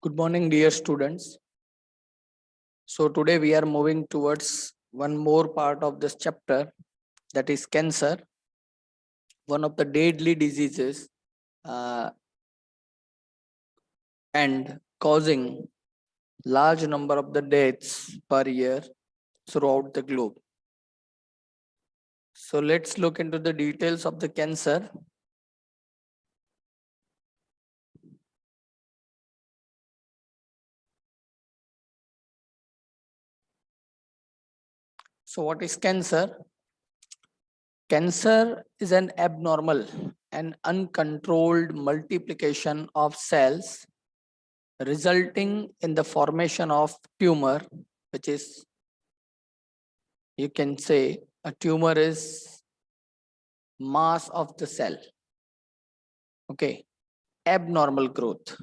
Good morning, dear students. So today we are moving towards one more part of this chapter, that is cancer, one of the deadly diseases uh, and causing large number of the deaths per year throughout the globe. So let's look into the details of the cancer. So what is cancer? Cancer is an abnormal and uncontrolled multiplication of cells resulting in the formation of tumor, which is, you can say, a tumor is mass of the cell. Okay, abnormal growth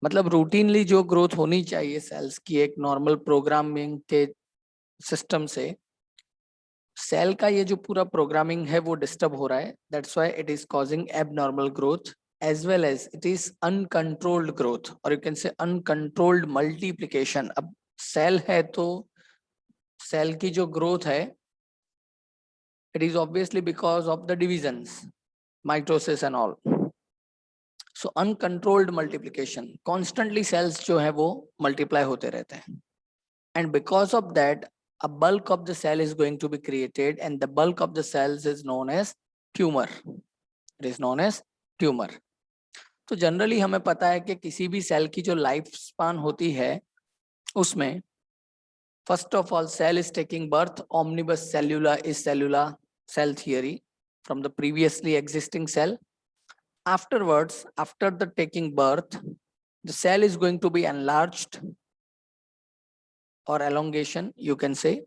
मतलब routinely जो growth होनी चाहिए sales की एक normal programming के system से, cell का ये जो पूरा प्रोग्रामिंग है वो डिस्टर्ब हो रहा है. That's why it is causing abnormal growth as well as it is uncontrolled growth, or you can say uncontrolled multiplication. अब सेल है तो सेल की जो ग्रोथ है, it is obviously because of the divisions, mitosis and all. So uncontrolled multiplication, constantly cells जो है वो multiply होते रहते हैं, and because of that a bulk of the cell is going to be created, and the bulk of the cells is known as tumor. It is known as tumor. तो generally हमें पता है कि किसी भी सेल की जो life span होती है उसमें first of all cell is taking birth, omnibus cellula is cellular cell theory from the previously existing cell. Afterwards, after the taking birth, the cell is going to be enlarged or elongation, you can say.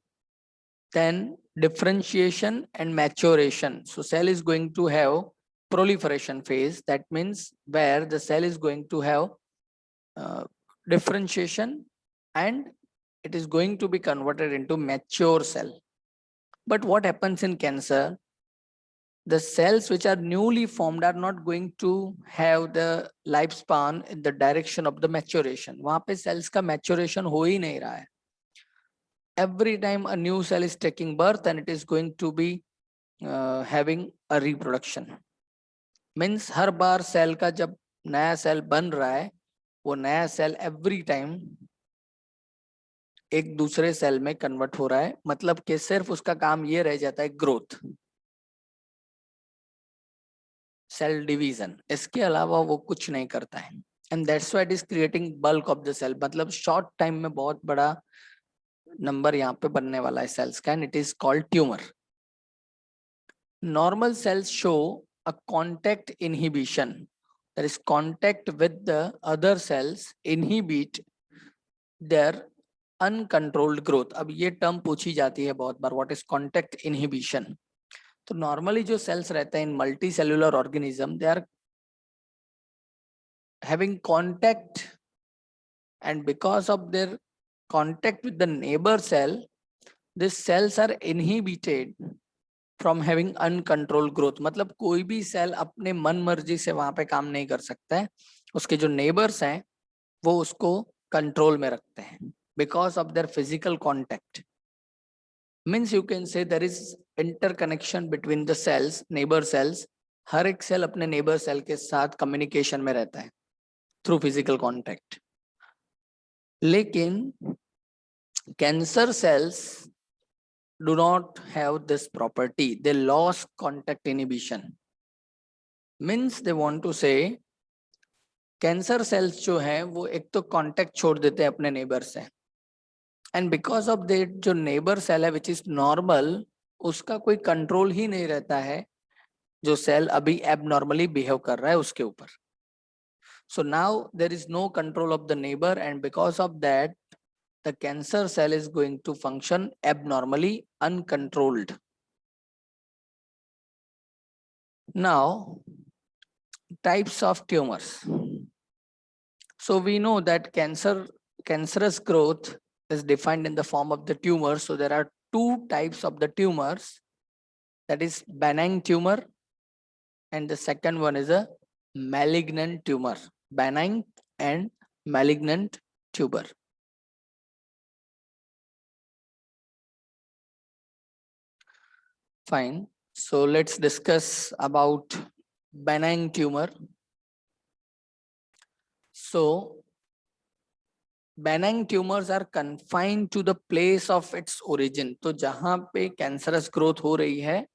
Then differentiation and maturation. So cell is going to have proliferation phase. That means where the cell is going to have differentiation and it is going to be converted into mature cell. But what happens in cancer? The cells which are newly formed are not going to have the lifespan in the direction of the maturation. वहां पे cells का maturation हो ही नहीं रहा है. Every time a new cell is taking birth and it is going to be having a reproduction. Means her bar cell का जब नया cell बन रहा है, वो नया cell every time एक दूसरे सेल में कन्वर्ट हो रहा है. मतलब कि सिर्फ उसका काम ये रह जाता है ग्रोथ, सेल डिवीजन, इसके अलावा वो कुछ नहीं करता है. And that's why it is creating bulk of the cell. मतलब शॉर्ट टाइम में बहुत बड़ा नंबर यहाँ पे बनने वाला है सेल्स का, and it is called tumour. Normal cells show a contact inhibition, that is contact with the other cells inhibit their uncontrolled growth. अब ये टर्म पूछी जाती है बहुत बार, व्हाट इज कॉन्टैक्ट इनहिबिशन. तो नॉर्मली जो सेल्स रहते हैं in multi cellular organism, they are having contact, and because of their contact with the neighbor cell, these cells are inhibited from having uncontrolled growth. मतलब कोई भी cell अपने मन मर्जी से वहां पे काम नहीं कर सकता है, उसके जो नेबर्स हैं वो उसको कंट्रोल में रखते हैं because of their physical contact. Means you can say there is interconnection between the cells, neighbor cells. हर एक सेल अपने नेबर सेल के साथ कम्युनिकेशन में रहता है थ्रू फिजिकल कॉन्टैक्ट. लेकिन cancer cells do not have this property. They lost contact inhibition. Means they want to say cancer cells जो हैं वो एक तो कांटेक्ट छोड़ देते हैं अपने नेबर से, एंड बिकॉज ऑफ दैट जो नेबर सेल है विच इज नॉर्मल, उसका कोई कंट्रोल ही नहीं रहता है जो सेल अभी एबनॉर्मली बिहेव कर रहा है उसके ऊपर. So now there is no control of the neighbor, and because of that the cancer cell is going to function abnormally, uncontrolled. Now, types of tumors. So we know that cancerous growth is defined in the form of the tumor. So there are two types of the tumors, that is benign tumor, and the second one is a malignant tumor. Benign and malignant tumor. Fine. So let's discuss about benign tumor. So benign tumors are confined to the place of its origin. तो जहां पे cancerous growth हो रही है,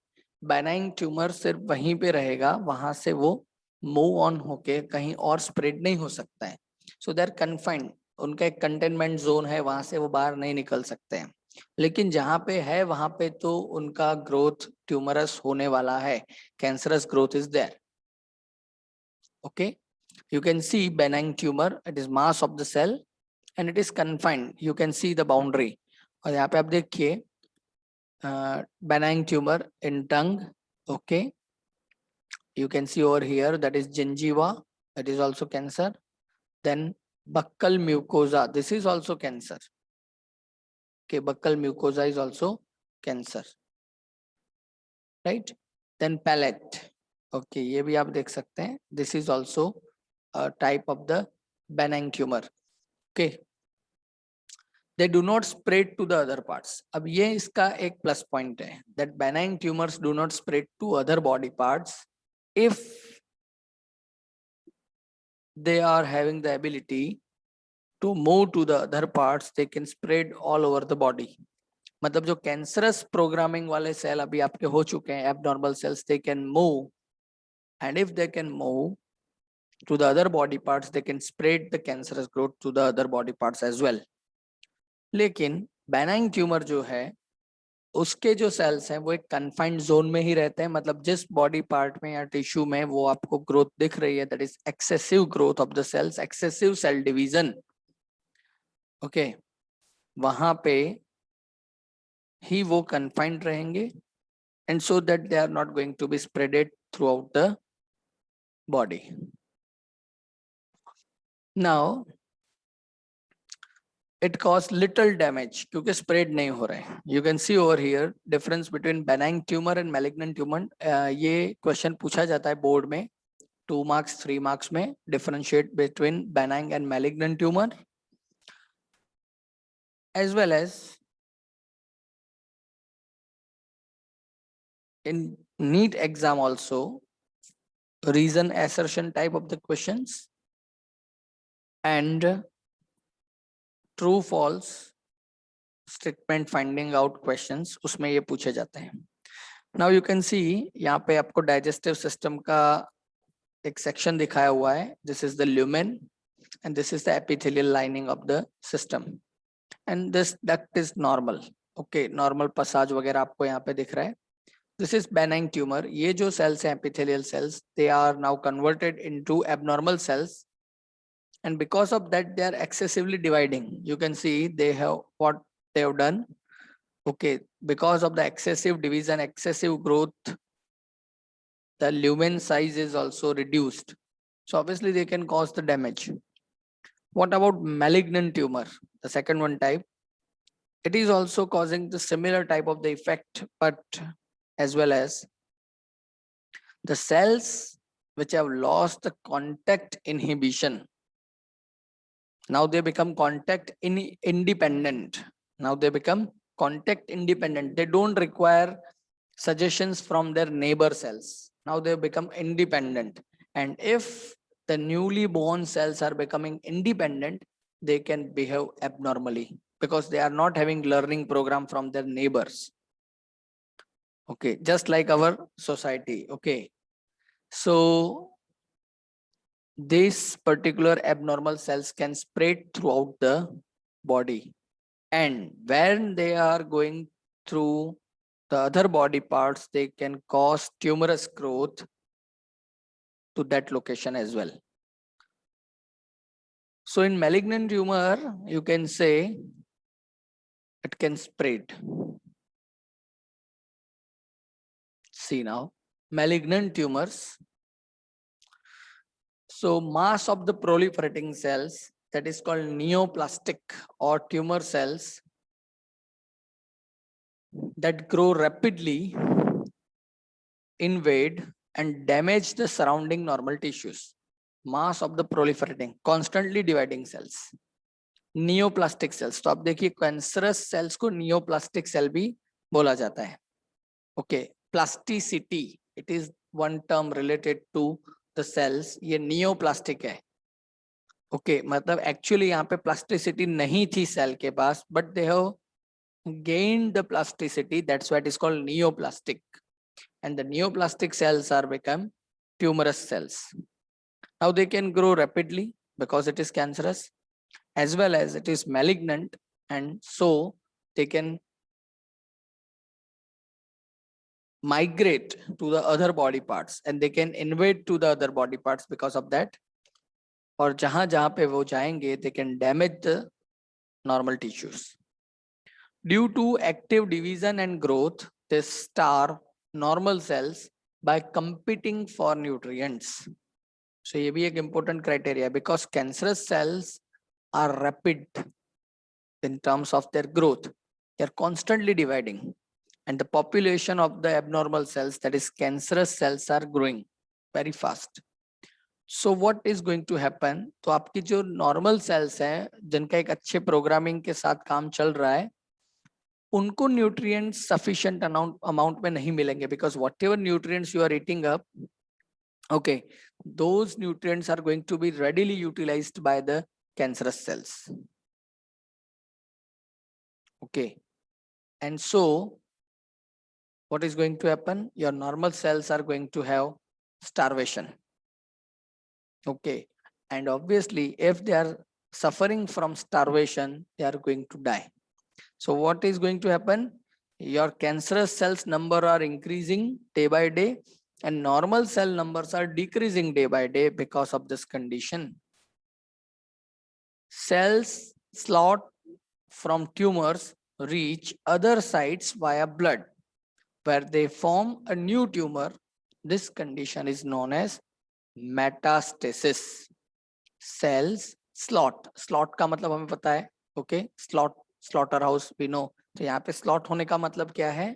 benign tumor सिर्फ वहीं पे रहेगा, वहां से वो मूव ऑन होके कहीं और स्प्रेड नहीं हो सकता है. सो दे आर कन्फाइंड, उनका एक कंटेनमेंट जोन है, वहां से वो बाहर नहीं निकल सकते हैं. लेकिन जहां पे है वहां पे तो उनका ग्रोथ ट्यूमरस होने वाला है, cancerous growth is there. Okay, you can see benign tumor, it is mass of the cell and it is confined. You can see the boundary. और यहाँ पे आप देखिए benign tumor in tongue. Okay, you can see over here that is gingiva, that is also cancer. Then buccal mucosa, this is also cancer. Okay, buccal mucosa is also cancer, right? Then palate. Okay, ये भी आप देख सकते हैं, this is also a type of the benign tumor. Okay, they do not spread to the other parts. अब ये इसका एक plus point है, that benign tumors do not spread to other body parts if they are having the ability to move to the other parts. They can spread all over the body. मतलब जो cancerous programming वाले cell अभी आपके हो चुके हैं, abnormal cells, they can move, and if they can move to the other body parts, they can spread the cancerous growth to the other body parts as well. लेकिन benign tumor जो है उसके जो सेल्स हैं वो एक confined zone में ही रहते हैं. मतलब जिस बॉडी पार्ट में या टिश्यू में वो आपको ग्रोथ दिख रही है, that is excessive growth of the cells, excessive cell division. Okay, वहां पे ही वो कन्फाइंड रहेंगे, and so that they are not going to be spreaded throughout the body. Now it cause little damage क्योंकि spread नहीं हो रहे हैं. You can see over here difference between benign tumor and malignant tumor. ये question पूछा जाता है board में 2 marks 3 marks में, differentiate between benign and malignant tumor, as well as in NEET exam also reason assertion type of the questions and true false statement finding out questions उसमें ये पूछे जाते हैं. Now you can see यहाँ पे आपको digestive system का एक section दिखाया हुआ है. This is the lumen and this is the epithelial lining of the system and this duct is normal. Okay, normal passage वगैरह आपको यहाँ पे दिख रहा है. This is benign tumor. ये जो cells हैं epithelial cells, they are now converted into abnormal cells, and because of that they are excessively dividing. You can see they have what they have done. Okay, because of the excessive division, excessive growth, the lumen size is also reduced. So obviously they can cause the damage. What about malignant tumor? The second one type. It is also causing the similar type of the effect, but as well as the cells which have lost the contact inhibition, now they become contact independent. Now they become contact independent. They don't require suggestions from their neighbor cells. Now they become independent. And if the newly born cells are becoming independent, they can behave abnormally because they are not having learning program from their neighbors. Okay, just like our society. Okay, so these particular abnormal cells can spread throughout the body, and when they are going through the other body parts, they can cause tumorous growth to that location as well. So in malignant tumor, you can say it can spread. See now, malignant tumors. So mass of the proliferating cells, that is called neoplastic or tumor cells, that grow rapidly, invade and damage the surrounding normal tissues. mass of the proliferating constantly dividing cells, neoplastic cells. तो आप देखिए cancerous cells को neoplastic cell भी बोला जाता है। Okay, plasticity it is one term related to the cells, ये neoplastic है। ओके, मतलब एक्चुअली यहाँ पे प्लास्टिसिटी नहीं थी सेल के पास, but they have gained the plasticity, that's why it is called neoplastic, and the neoplastic cells are become tumorous cells. Now they can grow rapidly because it is cancerous, as well as it is malignant, and so they can migrate to the other body parts and they can invade to the other body parts because of that, और जहां जहां पे वो जाएंगे they can damage the normal tissues. Due to active division and growth, they starve normal cells by competing for nutrients. So ये भी एक important criteria, because cancerous cells are rapid in terms of their growth. They are constantly dividing, and the population of the abnormal cells, that is cancerous cells, are growing very fast. So what is going to happen? तो आपकी जो normal cells हैं, जिनका एक अच्छे programming के साथ काम चल रहा है, उनको न्यूट्रिएंट्स सफिशिएंट अमाउंट में नहीं मिलेंगे, because whatever nutrients you are eating up, okay, those nutrients are going to be readily utilised by the cancerous cells. Okay, and so what is going to happen? Your normal cells are going to have starvation. Okay, and obviously if they are suffering from starvation, they are going to die. So what is going to happen? Your cancerous cells number are increasing day by day, and normal cell numbers are decreasing day by day because of this condition. Cells slot from tumors reach other sites via blood, where they form a new tumor. This condition is known as metastasis. Cells slot, slot का मतलब हमें पता है, okay, slot, slaughter house we know. तो यहाँ पे slot होने का मतलब क्या है?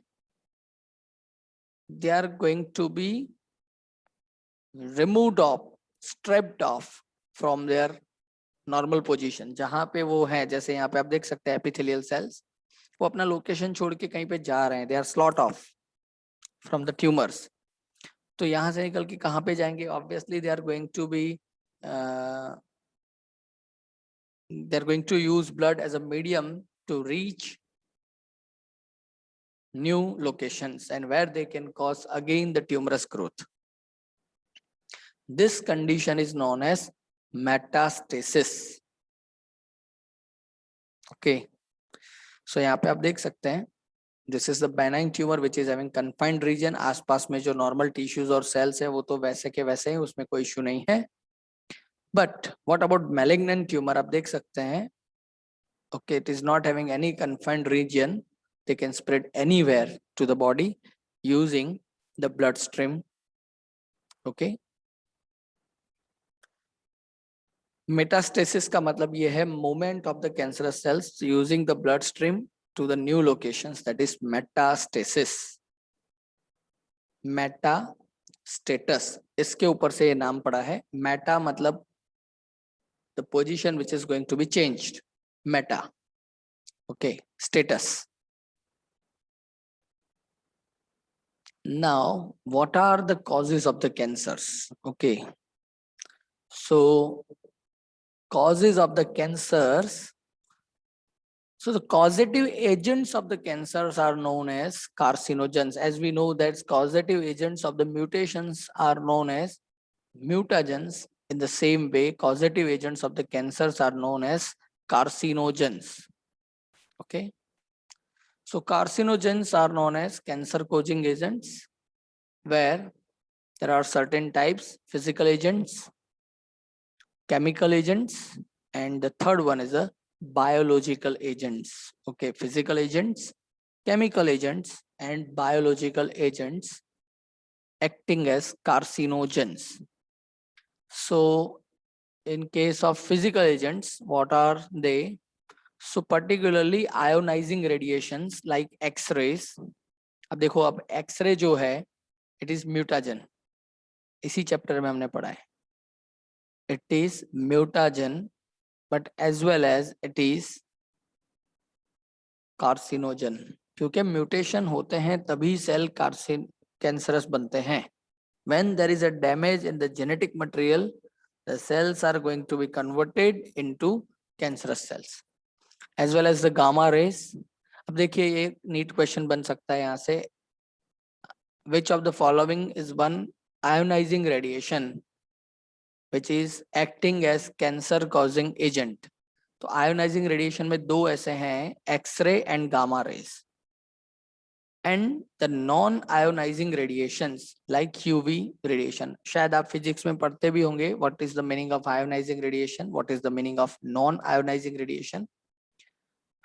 They are going to be removed off, stripped off from their normal position. जहां पे वो है, जैसे यहाँ पे आप देख सकते हैं epithelial cells, वो अपना लोकेशन छोड़ के कहीं पे जा रहे हैं, they are slot off from the tumors. तो यहाँ से निकल के कहाँ पे जाएंगे? Obviously they are going to be they are going to use blood as a medium to reach new locations, and where they can cause again the tumorous growth. This condition is known as metastasis. Okay, so यहाँ पे आप देख सकते हैं, this is the benign tumor which is having confined region. आसपास में जो normal tissues और cells है वो तो वैसे के वैसे ही, उसमें कोई issue नहीं है. But what about malignant tumor? आप देख सकते हैं, okay, it is not having any confined region. They can spread anywhere to the body using the bloodstream. Okay, metastasis का मतलब ये है movement of the cancerous cells using the bloodstream to the new locations, that is metastasis. Metastatus, इसके ऊपर से ये नाम पड़ा है. Meta मतलब the position which is going to be changed. Meta. Okay, status. Now, what are the causes of the cancers? Okay, so causes of the cancers. So the causative agents of the cancers are known as carcinogens. As we know that causative agents of the mutations are known as mutagens. In the same way, causative agents of the cancers are known as carcinogens. Okay, so carcinogens are known as cancer causing agents, where there are certain types: physical agents, chemical agents, and the third one is a biological agents. Okay, physical agents, chemical agents, and biological agents acting as carcinogens. So in case of physical agents, what are they? So particularly ionizing radiations like X-rays. अब देखो, अब X-ray जो है, it is mutagen. इसी chapter में हमने पढ़ा है. it is mutagen, but as well as it is carcinogen, क्योंकि म्यूटेशन होते हैं तभी सेल कैंसरस बनते हैं. When there is a damage in the genetic material, the cells are going to be converted into cancerous cells, as well as the gamma rays. अब देखिए ये NEET question बन सकता है यहाँ से, which of the following is one ionizing radiation which is acting as cancer causing agent? तो ionising radiation में दो ऐसे हैं, x ray and gamma rays. And the non ionising radiations like UV radiation, शायद आप फिजिक्स में पढ़ते भी होंगे what is the meaning of ionising radiation, what is the meaning of non ionizing radiation.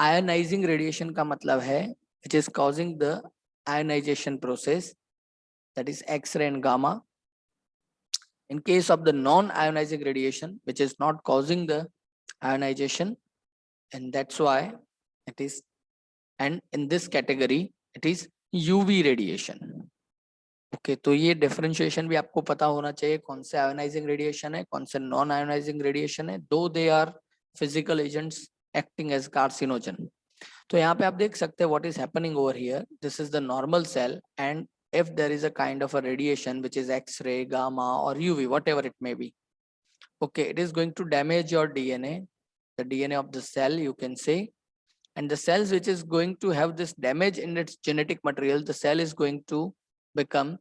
Ionising radiation का मतलब है which is causing the ionisation process, that is x ray and gamma. In case of the non-ionizing radiation, which is not causing the ionization, and that's why it is, and in this category it is UV radiation. Okay, तो ये differentiation भी आपको पता होना चाहिए, कौन से ionizing radiation है, कौन से non-ionizing radiation है, though they are physical agents acting as carcinogen. तो यहाँ पे आप देख सकते हैं what is happening over here. This is the normal cell, and if there is a kind of a radiation which is X-ray, gamma or UV, whatever it may be, okay, it is going to damage your DNA, the DNA of the cell, you can say. And the cells which is going to have this damage in its genetic material, the cell is going to become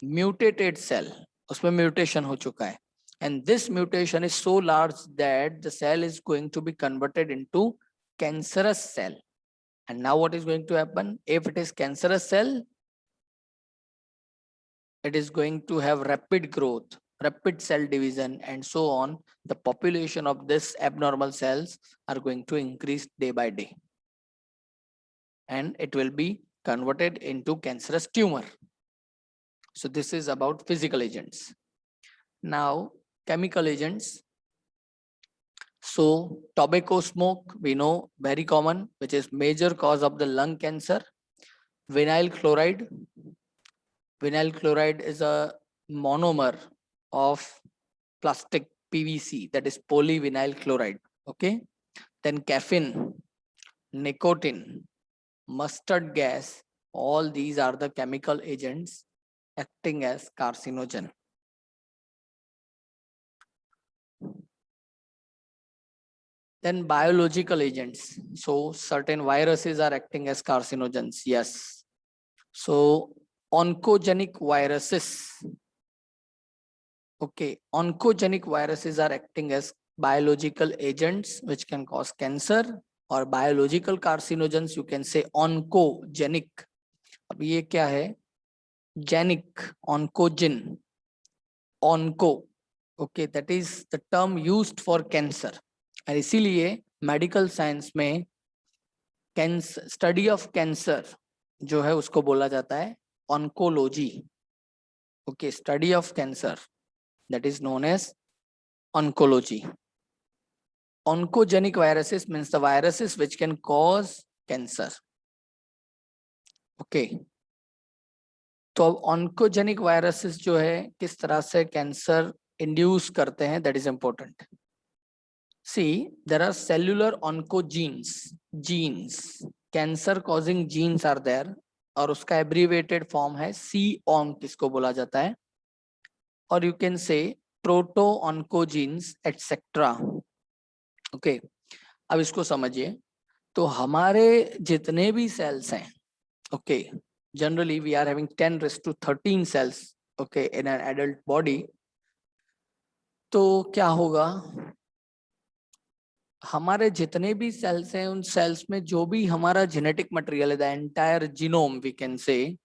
mutated cell. उसमें mutation हो चुका है. And this mutation is so large that the cell is going to be converted into cancerous cell. And now what is going to happen? If it is cancerous cell, it is going to have rapid growth, rapid cell division, and so on. The population of this abnormal cells are going to increase day by day. And it will be converted into cancerous tumor. So this is about physical agents. Now, chemical agents. So tobacco smoke, we know, very common, which is major cause of the lung cancer. Vinyl chloride. Vinyl chloride is a monomer of plastic PVC, that is polyvinyl chloride. Okay. Then caffeine, nicotine, mustard gas, all these are the chemical agents acting as carcinogen. Then biological agents. So certain viruses are acting as carcinogens. Yes. So oncogenic viruses. Okay, oncogenic viruses are acting as biological agents which can cause cancer, or biological carcinogens, you can say oncogenic. अब ये क्या है? Genic, oncogen, onco. Okay, that is the term used for cancer. और इसीलिए medical science में study of cancer जो है उसको बोला जाता है oncology. Okay, study of cancer, that is known as oncology. Oncogenic viruses means the viruses which can cause cancer. Okay. तो oncogenic viruses जो है किस तरह से कैंसर इंड्यूस करते हैं, that is important. See, there are cellular oncogenes, genes, cancer causing genes are there, और उसका abbreviated form है C-onc, किसको बोला जाता है, और you can say proto-oncogenes etc. Okay, अब इसको समझिए. तो हमारे जितने भी cells हैं, okay, generally we are having 10⁻13 cells, okay, in an adult body. तो क्या होगा, हमारे जितने भी सेल्स हैं उन सेल्स में जो भी हमारा जेनेटिक मटेरियल है, the entire genome we can say,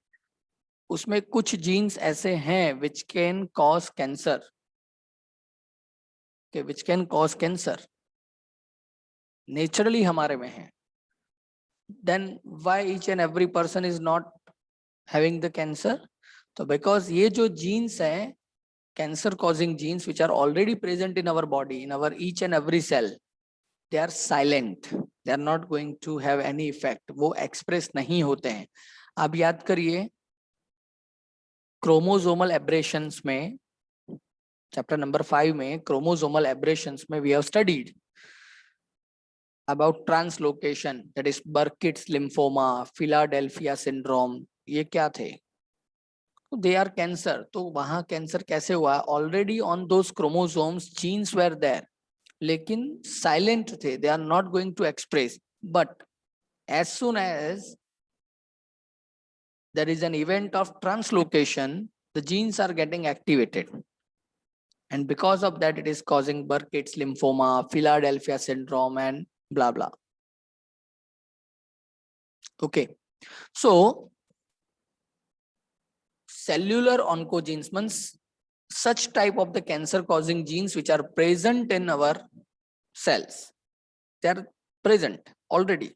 उसमें कुछ जीन्स ऐसे हैं which can cause cancer, which can cause cancer, naturally हमारे में है. Then why each and every person is not having the cancer? तो बिकॉज ये जो जीन्स हैं, cancer causing genes which are already present in our body, in our each and every cell, they are silent, they are not going to have any effect. वो express नहीं होते हैं. आप याद करिए, क्रोमोसोमल एब्रेशंस में chapter number 5 में chromosomal aberrations में we have studied about translocation, that is Burkitt's lymphoma, Philadelphia syndrome, ये क्या थे? They are cancer. तो वहां कैंसर कैसे हुआ? Already on those chromosomes genes were there, लेकिन साइलेंट थे, they are not going to express, but as soon as there is an event of translocation, the genes are getting activated, and because of that it is causing Burkitt's lymphoma, Philadelphia syndrome, and blah blah. Okay, so cellular oncogenes means such type of the cancer causing genes which are present in our cells. They are present already,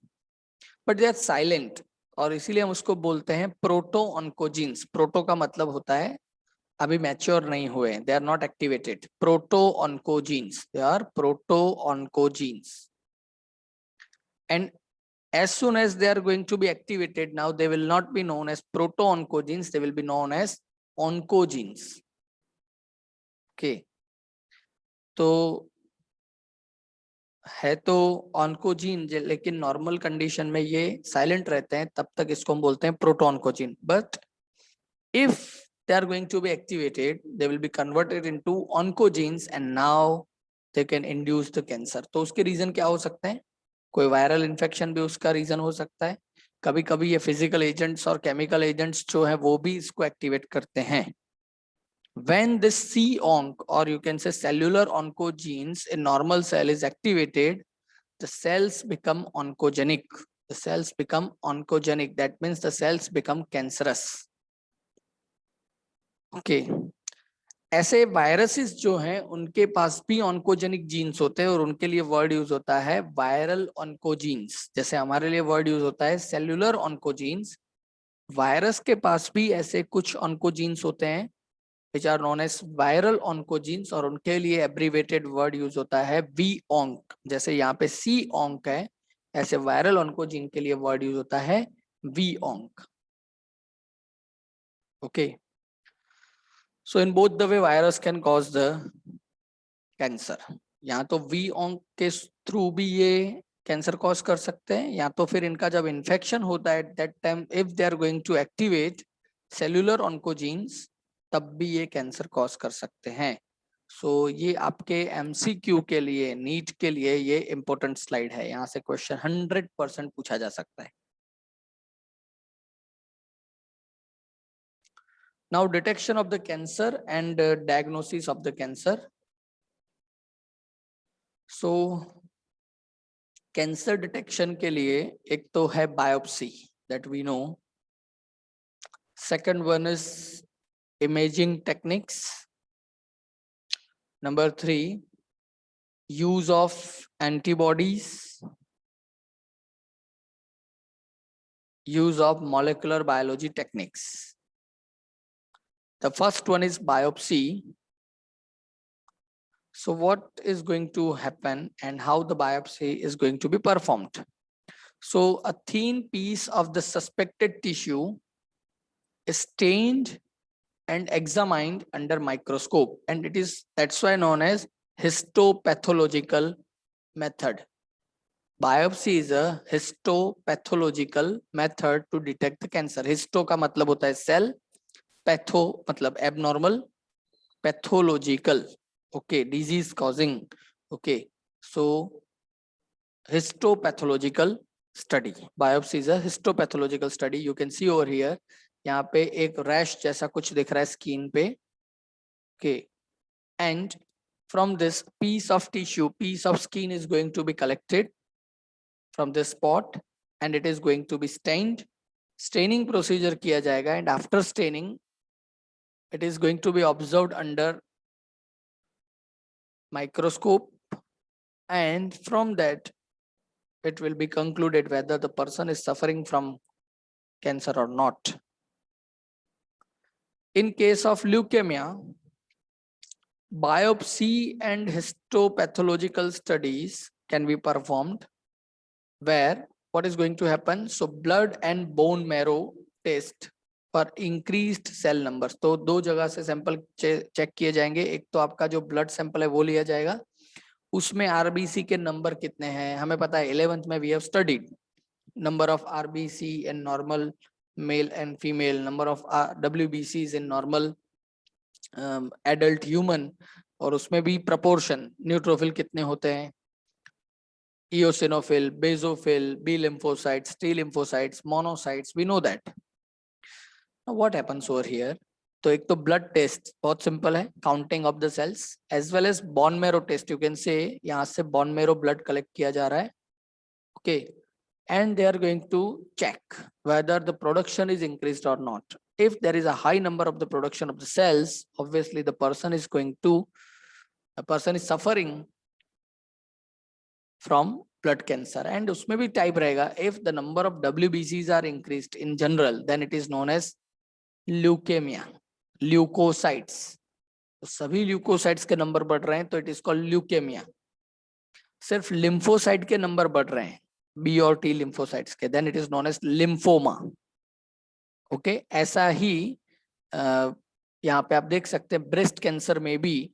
but they are silent, और इसीलिए हम उसको बोलते हैं proto oncogenes. Proto का मतलब होता है अभी मैच्योर नहीं हुए, they are not activated. Proto oncogenes, they are proto oncogenes, and as soon as they are going to be activated, now they will not be known as proto oncogenes, they will be known as oncogenes. Okay, तो है तो oncogene, लेकिन normal condition में ये silent रहते हैं, तब तक इसको हम बोलते हैं proto oncogene. But if they are going to be activated, they will be converted into oncogenes, and now they can induce the cancer. तो उसके रीजन क्या हो सकते हैं? कोई वायरल इन्फेक्शन भी उसका रीजन हो सकता है, कभी कभी ये फिजिकल एजेंट्स और केमिकल एजेंट्स जो है वो भी इसको एक्टिवेट करते हैं। When this C-onc, or you can say cellular oncogenes in normal cell is activated, the cells become oncogenic. The cells become oncogenic. That means the cells become cancerous. Okay. ऐसे viruses जो हैं उनके पास भी oncogenic jeans होते हैं, और उनके लिए वर्ड यूज होता है वायरल ऑन्कोजीन्स। जैसे हमारे लिए वर्ड यूज होता है सेल्यूलर ऑन्कोजीन्स, वायरस के पास भी ऐसे कुछ ऑन्कोजीन्स होते हैं which are known as viral oncogenes, और उनके लिए एब्रीवेटेड वर्ड यूज होता है V-onc। जैसे यहाँ पे C-onc है, ऐसे वायरल ऑन्कोजीन के लिए वर्ड यूज होता है V-onc। Okay, so in both the way virus can cause the cancer। यहाँ तो V-onc के थ्रू भी ये कैंसर कॉज कर सकते हैं, या तो फिर इनका जब इन्फेक्शन होता है at that time if they are going to activate cellular oncogenes, तब भी ये कैंसर कॉज कर सकते हैं। सो ये आपके MCQ के लिए, नीट के लिए ये इंपॉर्टेंट स्लाइड है, यहाँ से क्वेश्चन 100% पूछा जा सकता है। Now detection of the cancer and diagnosis of the cancer. So cancer detection के लिए एक तो है biopsy, that we know. Second one is imaging techniques. Number 3, use of antibodies, use of molecular biology techniques. The first one is biopsy. So what is going to happen and how the biopsy is going to be performed? So a thin piece of the suspected tissue is stained and examined under microscope, and it is that's why known as histopathological method. Biopsy is a histopathological method to detect the cancer. Histo का मतलब होता है cell, patho मतलब abnormal, pathological, okay, disease causing, okay, so histopathological study. Biopsy is a histopathological study. You can see over here, यहाँ पे एक rash जैसा कुछ दिख रहा है स्किन पे, okay, and from this piece of tissue, piece of skin is going to be collected from this spot, and it is going to be stained. Staining procedure किया जाएगा, and after staining it is going to be observed under microscope, and from that it will be concluded whether the person is suffering from cancer or not. In case of leukemia, biopsy and histopathological studies can be performed, where what is going to happen? So blood and bone marrow test, पर increased cell numbers. तो दो जगह से sample check किए जाएंगे, एक तो आपका जो ब्लड सैंपल है वो लिया जाएगा, उसमें आरबीसी के नंबर कितने हैं हमें पता है, 11th में we have studied number of RBC in normal male and female, number of WBCs in normal adult human, और उसमें भी proportion न्यूट्रोफिल कितने होते हैं, eosinophil, basophil, B lymphocytes, T lymphocytes, monocytes, we know that. Now what happens over here? तो एक तो blood test बहुत सिंपल है, counting of the cells, as well as bone marrow test, you can say यहाँ से bone marrow blood collect किया जा रहा है, okay, and they are going to check whether the production is increased or not. If there is a high number of the production of the cells, obviously the person is suffering from blood cancer, and उसमें भी type रहेगा, if the number of WBCs are increased in general, then it is known as leukemia, leukocytes, तो सभी leukocytes के number बढ़ रहे हैं तो इट इज कॉल्ड ल्यूकेमिया। सिर्फ लिम्फोसाइट के नंबर बढ़ रहे हैं, बी और टी लिम्फोसाइट्स के, then it is known as lymphoma, okay. ऐसा ही यहाँ पे आप देख सकते हैं ब्रेस्ट कैंसर में भी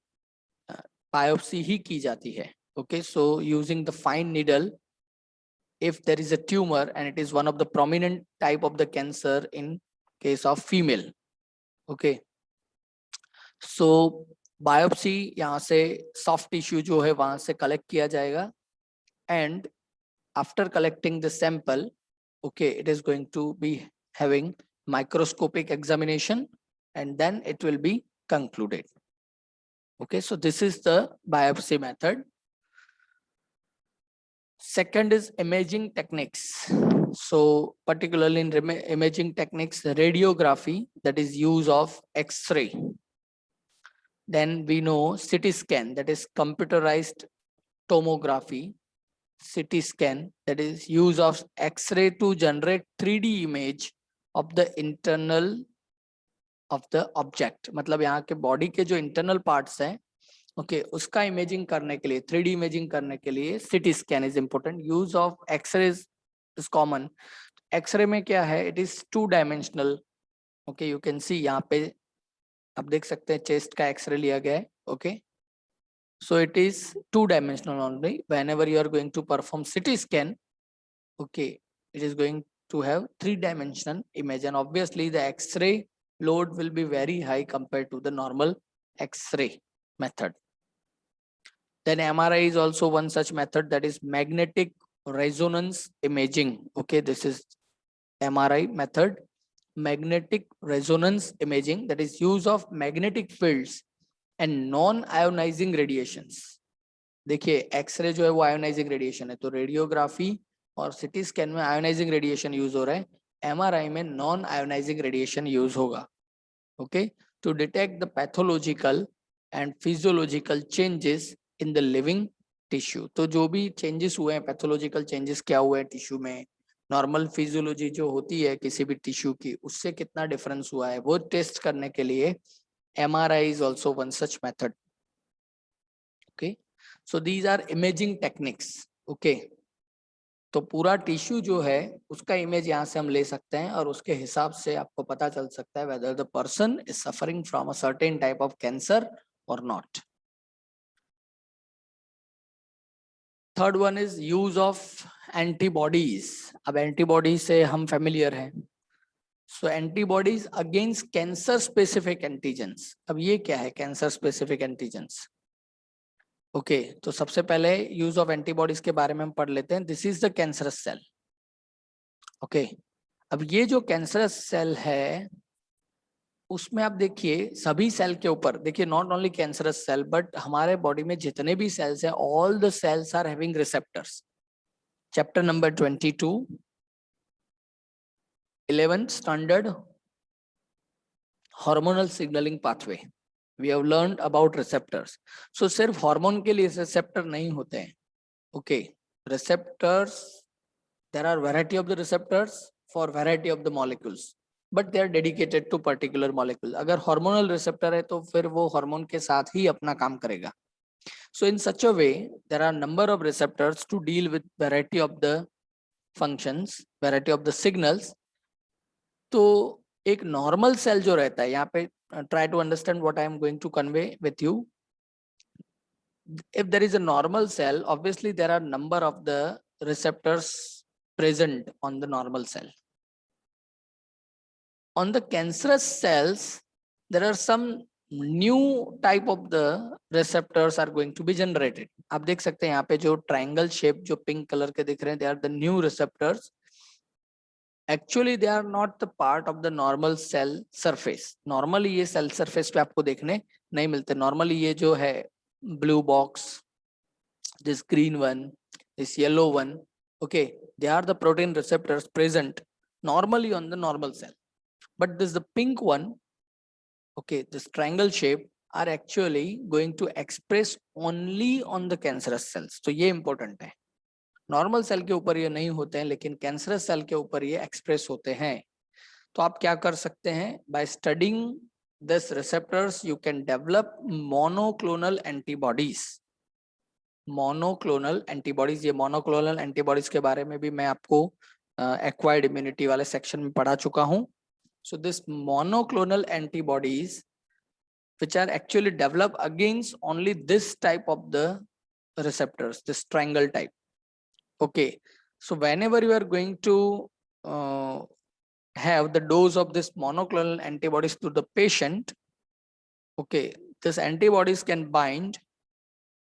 बायोप्सी ही की जाती है, okay. So using the fine needle, if there is a tumor and it is one of the prominent type of the cancer in case of female, okay, so biopsy यहाँ से soft tissue जो है वहां से collect किया जाएगा, and after collecting the sample, okay, it is going to be having microscopic examination and then it will be concluded, okay. So this is the biopsy method. Second is imaging techniques. So particularly in imaging techniques, radiography, that is use of X-ray. Then we know CT scan, that is computerized tomography. CT scan, that is use of X-ray to generate 3D image of the internal of the object. मतलब यहाँ के body के जो internal parts हैं, okay, उसका imaging करने के लिए, 3D इमेजिंग करने के लिए CT scan is important. Use of x-ray is common. X-ray में क्या है, it is 2 dimensional, okay, you can see यहाँ पे आप देख सकते हैं चेस्ट का एक्सरे लिया गया है, okay. So it is 2 dimensional only. Whenever you are going to perform CT scan, okay, it is going to have 3 dimensional image, and obviously the X-ray load will be very high compared to the normal X-ray method. Then MRI is also one such method, that is magnetic resonance imaging. Okay, this is MRI method, magnetic resonance imaging, that is use of magnetic fields and non ionizing radiations. देखिए x-ray जो है वो ionizing radiation है, तो radiography और CT scan में ionizing radiation use हो रहा है, एमआरआई में नॉन आयोनाइजिंग रेडिएशन यूज होगा, okay, to detect the pathological and physiological changes in the living tissue. तो जो भी चेंजेस हुए हैं, पैथोलॉजिकल चेंजेस क्या हुए हैं टिश्यू में, नॉर्मल फिजियोलॉजी जो होती है किसी भी टिश्यू की, उससे कितना डिफरेंस हुआ है, वो टेस्ट करने के लिए MRI is also one such method, okay. So these are imaging techniques, okay. तो पूरा टिश्यू जो है उसका इमेज यहाँ से हम ले सकते हैं और उसके हिसाब से आपको पता चल सकता है whether the person is suffering from a certain type of cancer or not. Third one is use of antibodies. अब एंटीबॉडी से हम फेमिलियर हैं, so antibodies against cancer specific antigens. अब ये क्या है कैंसर स्पेसिफिक एंटीजेंस, ओके, तो सबसे पहले यूज ऑफ एंटीबॉडीज के बारे में हम पढ़ लेते हैं। This is the cancerous cell, okay. अब ये जो कैंसरस सेल है उसमें आप देखिए सभी सेल के ऊपर, देखिए not only cancerous cell but हमारे बॉडी में जितने भी सेल्स हैं, all the cells are having receptors. Chapter number 22 11th standard hormonal signaling pathway, we have learned about receptors. So सिर्फ हार्मोन के लिए receptor नहीं होते हैं, okay, receptors, there are variety of the receptors for variety of the molecules but they are dedicated to particular molecule. अगर hormonal receptor है तो फिर वो हार्मोन के साथ ही अपना काम करेगा। So in such a way there are number of receptors to deal with variety of the functions, variety of the signals. तो एक नॉर्मल सेल जो रहता है, यहाँ पे try to understand what I am going to convey with you. If there is a normal cell, obviously there are number of the receptors present on the normal cell. On the cancerous cells, there are some new type of the receptors are going to be generated. आप देख सकते हैं यहाँ पे जो triangle shape जो pink color के दिख रहे हैं, they are the new receptors. Actually they are not the part of the normal cell surface. Normally ये cell surface पे आपको देखने नहीं मिलते. Normally ये जो है blue box, this green one, this yellow one, okay, they are the protein receptors present normally on the normal cell. But this the pink one, okay, this triangle shape are actually going to express only on the cancerous cells. तो ये important है. Normal cell के ऊपर ये नहीं होते हैं, लेकिन कैंसरस सेल के ऊपर ये एक्सप्रेस होते हैं. तो आप क्या कर सकते हैं, by studying this receptors you can develop monoclonal antibodies. Monoclonal antibodies, ये मोनोक्लोनल एंटीबॉडीज के बारे में भी मैं आपको एक्वायर्ड इम्यूनिटी वाले सेक्शन में पढ़ा चुका हूं. So this monoclonal antibodies which are actually developed against only this type of the receptors, this triangle type. Okay, so whenever you are going to have the dose of this monoclonal antibodies to the patient, okay, this antibodies can bind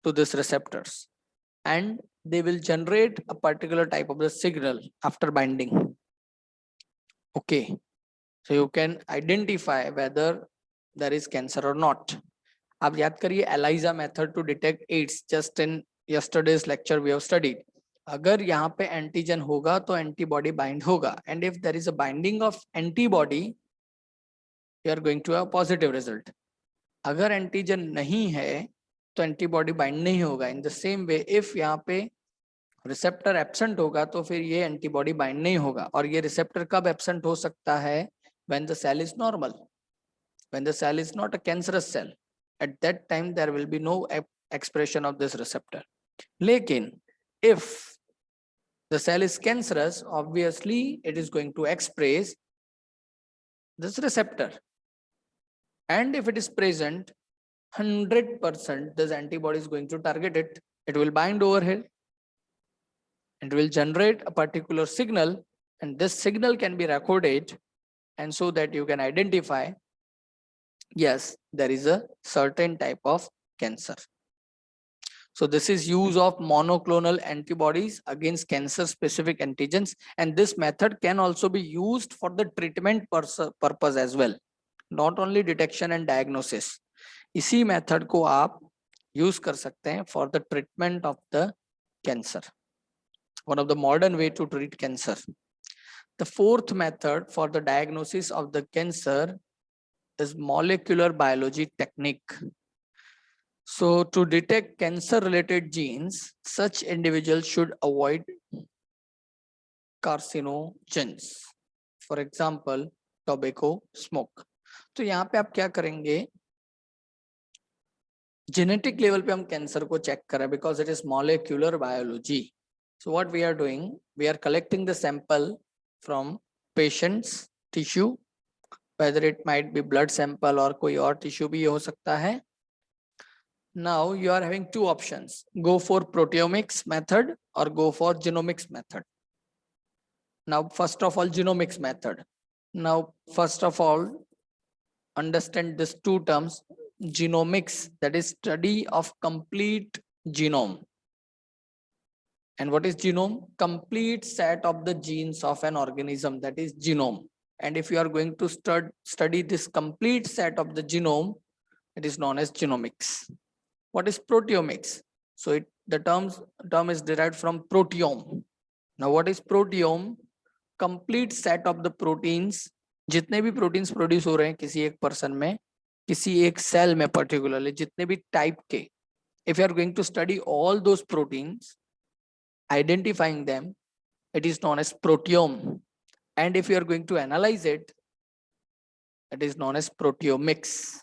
to these receptors and they will generate a particular type of the signal after binding. Okay, so you can identify whether there is cancer or not. आप याद करिए ELISA method to detect AIDS, just in yesterday's lecture we have studied. अगर यहाँ पे antigen होगा तो antibody bind होगा, and if there is a binding of antibody you are going to have positive result. अगर एंटीजन नहीं है तो एंटीबॉडी बाइंड नहीं होगा. In the same way if यहाँ पे रिसेप्टर एब्सेंट होगा तो फिर ये एंटीबॉडी बाइंड नहीं होगा. और ये रिसेप्टर कब एब्सेंट हो सकता है, when the cell is normal, when the cell is not a cancerous cell. At that time there will be no expression of this receptor. लेकिन if the cell is cancerous, obviously it is going to express this receptor, and if it is present 100%, this antibody is going to target it. It will bind over here, it will generate a particular signal, and this signal can be recorded, and so that you can identify, yes, there is a certain type of cancer. So this is use of monoclonal antibodies against cancer specific antigens, and this method can also be used for the treatment purpose as well, not only detection and diagnosis. इसी method को आप use कर सकते हैं for the treatment of the cancer, one of the modern way to treat cancer. The fourth method for the diagnosis of the cancer is molecular biology technique. So to detect cancer related genes, such individuals should avoid carcinogens, for example tobacco smoke. तो यहाँ पे आप क्या करेंगे, genetic level पे हम cancer को check करें, because it is molecular biology. So what we are doing, we are collecting the sample from patient's tissue, whether it might be blood sample or कोई और tissue भी हो सकता है. Now you are having two options, go for proteomics method or go for genomics method. Now first of all genomics method. Now first of all understand these two terms. Genomics, that is study of complete genome. And what is genome? Complete set of the genes of an organism, that is genome. And if you are going to study this complete set of the genome, it is known as genomics. What is proteomics? So the term is derived from proteome. Now what is proteome? Complete set of the proteins, जितने भी proteins produce हो रहे हैं किसी एक person में, किसी एक cell में particularly, जितने भी type के, if you are going to study all those proteins, identifying them, it is known as proteome. And if you are going to analyze it, it is known as proteomics.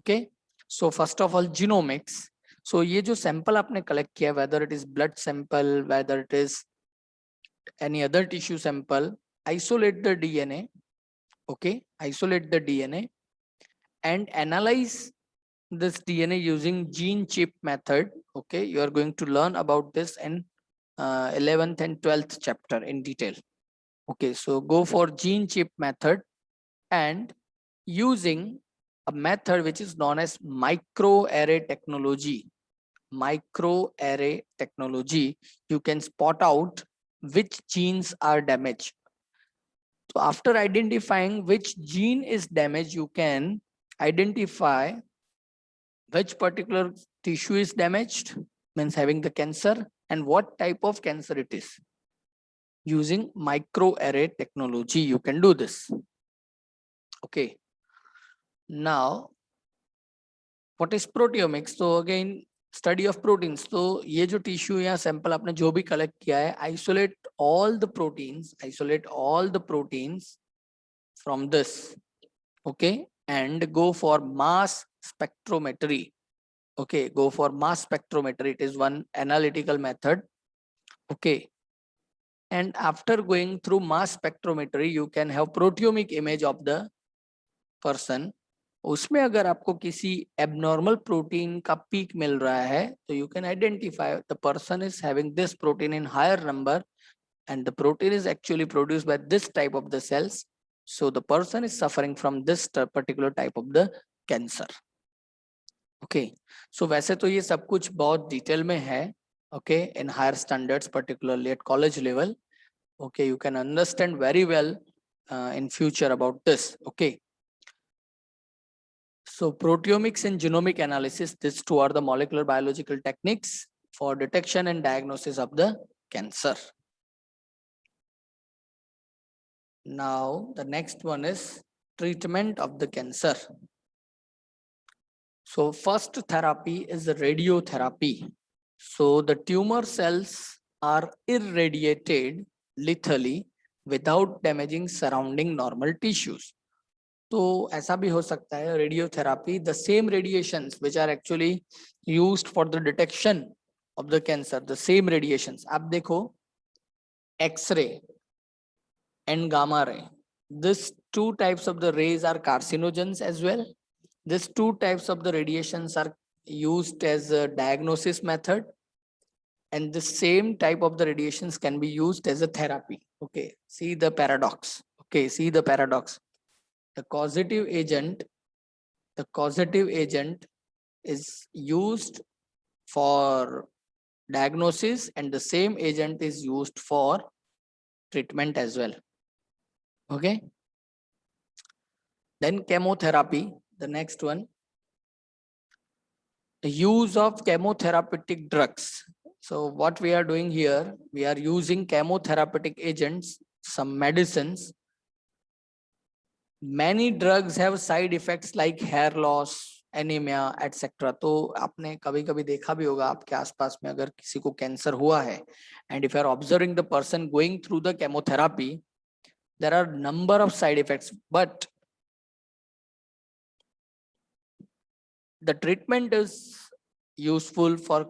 Okay, so first of all genomics. So ये जो sample आपने collect किया, whether it is blood sample, whether it is any other tissue sample, isolate the DNA, Okay, isolate the DNA and analyze this DNA using gene chip method. Okay, you are going to learn about this in 11th and 12th chapter in detail. Okay, so go for gene chip method and using a method which is known as microarray technology. Microarray technology, you can spot out which genes are damaged. So after identifying which gene is damaged, you can identify which particular tissue is damaged, means having the cancer, and what type of cancer it is. Using microarray technology, you can do this. Okay. Now, what is proteomics? So again, study of proteins. तो ये जो tissue या sample आपने जो भी collect किया है, isolate all the proteins from this. Okay, and go for mass spectrometry. Okay, go for mass spectrometry. It is one analytical method. Okay, and after going through mass spectrometry, you can have proteomic image of the person. उसमें अगर आपको किसी abnormal protein का peak मिल रहा है तो you can identify the person is having this protein in higher number and the protein is actually produced by this type of the cells, so the person is suffering from this particular type of the cancer. Okay, so वैसे तो ये सब कुछ बहुत detail में है. Okay, in higher standards, particularly at college level. Okay, you can understand very well in future about this. Okay, so proteomics and genomic analysis, these two are the molecular biological techniques for detection and diagnosis of the cancer. Now, the next one is treatment of the cancer. So first therapy is radiotherapy. So the tumor cells are irradiated lethally without damaging surrounding normal tissues. तो ऐसा भी हो सकता है radiotherapy, the same radiations which are actually used for the detection of the cancer, the same radiations. आप देखो x-ray and gamma ray, this two types of the rays are carcinogens as well. These two types of the radiations are used as a diagnosis method, and the same type of the radiations can be used as a therapy. Okay, see the paradox. Okay, see the paradox. The causative agent is used for diagnosis and the same agent is used for treatment as well. Okay, then chemotherapy, the next one, the use of chemotherapeutic drugs. So what we are doing here, we are using chemotherapeutic agents, some medicines. Many drugs have side effects like hair loss, anaemia etcetera. तो आपने कभी कभी देखा भी होगा आपके आसपास में अगर किसी को कैंसर हुआ है and if you are observing the person going through the chemotherapy, there are number of side effects, but the treatment is useful for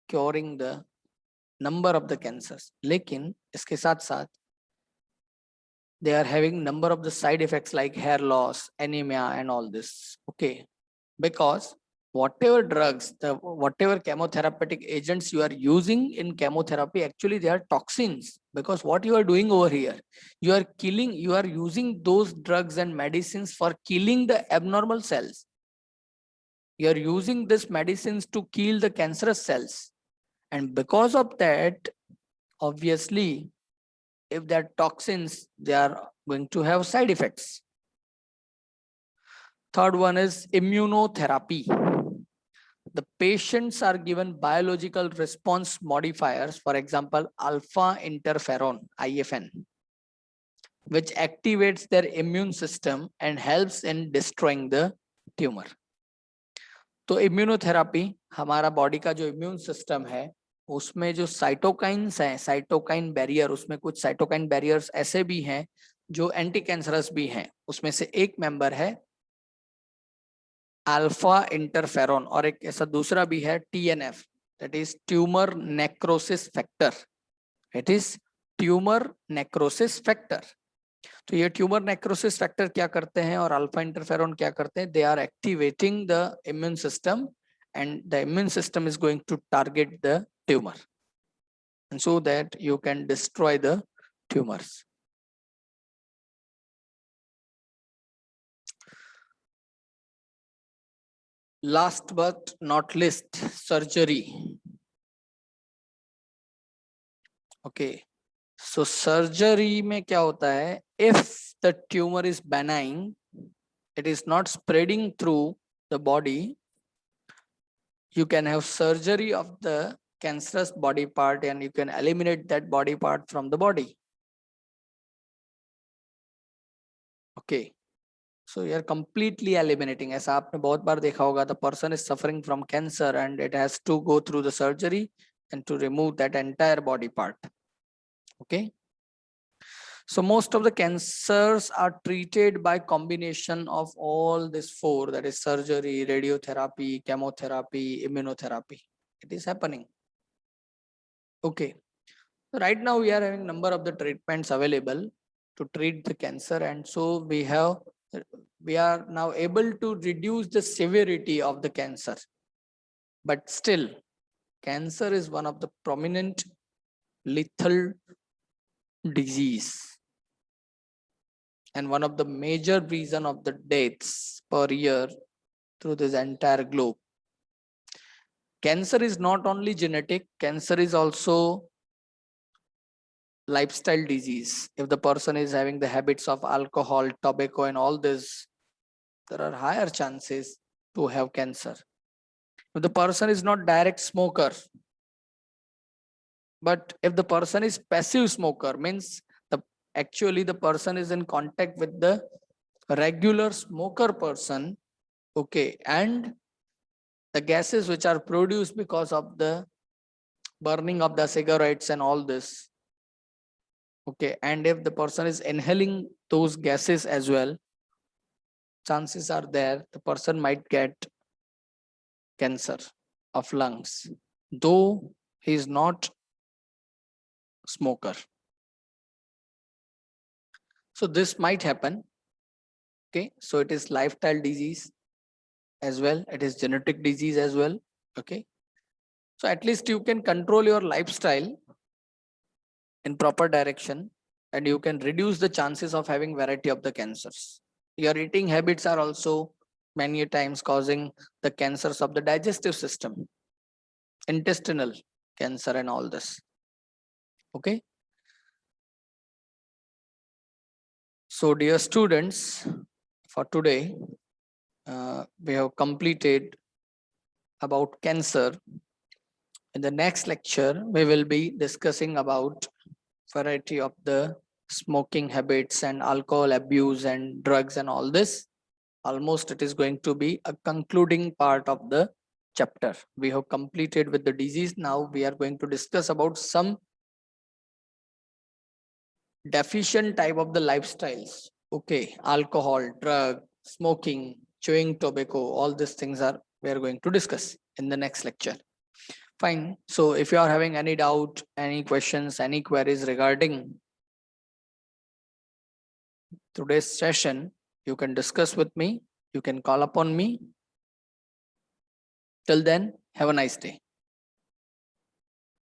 curing the number of the cancers. लेकिन इसके साथ साथ they are having number of the side effects like hair loss, anemia and all this. Okay, because whatever drugs, whatever chemotherapeutic agents you are using in chemotherapy, actually they are toxins. Because what you are doing over here, you are using those drugs and medicines for killing the abnormal cells. You are using these medicines to kill the cancerous cells, and because of that, obviously, if they are toxins, they are going to have side effects. Third one is immunotherapy. The patients are given biological response modifiers, for example, alpha interferon, IFN, which activates their immune system and helps in destroying the tumor. तो immunotherapy, हमारा body का जो immune system है उसमें जो cytokines हैं, cytokine barrier, उसमें कुछ साइटोकाइन बैरियर्स ऐसे भी हैं जो एंटी कैंसरस भी हैं. उसमें से एक मेंबर है अल्फा इंटरफेरॉन और एक ऐसा दूसरा भी है TNF, that is tumour necrosis factor. It is tumour necrosis factor. तो ये ट्यूमर नेक्रोसिस फैक्टर क्या करते हैं और अल्फा इंटरफेरॉन क्या करते हैं? They are activating the immune system and the immune system is going to target the tumor, and so that you can destroy the tumors. Last but not least, surgery. Okay, so surgery में क्या होता है? If the tumor is benign, it is not spreading through the body, you can have surgery of the cancerous body part and you can eliminate that body part from the body. Okay, so you are completely eliminating. ऐसा आपने बहुत बार देखा होगा, the person is suffering from cancer and it has to go through the surgery and to remove that entire body part. Okay, so most of the cancers are treated by combination of all these four, that is surgery, radiotherapy, chemotherapy, immunotherapy. It is happening. Okay, so right now we are having number of the treatments available to treat the cancer, and so we are now able to reduce the severity of the cancer. But still, cancer is one of the prominent lethal disease and one of the major reason of the deaths per year through this entire globe. Cancer is not only genetic, cancer is also lifestyle disease. If the person is having the habits of alcohol, tobacco and all this, there are higher chances to have cancer. If the person is not direct smoker, but if the person is passive smoker, means actually the person is in contact with the regular smoker person, okay, and the gases which are produced because of the burning of the cigarettes and all this, okay, and if the person is inhaling those gases as well, chances are there the person might get cancer of lungs, though he is not smoker. So this might happen. Okay, so it is lifestyle disease as well, it is genetic disease as well. Okay, so at least you can control your lifestyle in proper direction and you can reduce the chances of having variety of the cancers. Your eating habits are also many times causing the cancers of the digestive system, intestinal cancer and all this. Okay, so dear students, for today we have completed about cancer. In the next lecture we will be discussing about variety of the smoking habits and alcohol abuse and drugs and all this. Almost it is going to be a concluding part of the chapter. We have completed with the disease. Now we are going to discuss about some deficient type of the lifestyles. Okay, alcohol, drug, smoking, chewing tobacco, all these things are we are going to discuss in the next lecture. Fine. So if you are having any doubt, any questions, any queries regarding today's session, you can discuss with me. You can call upon me. Till then, have a nice day.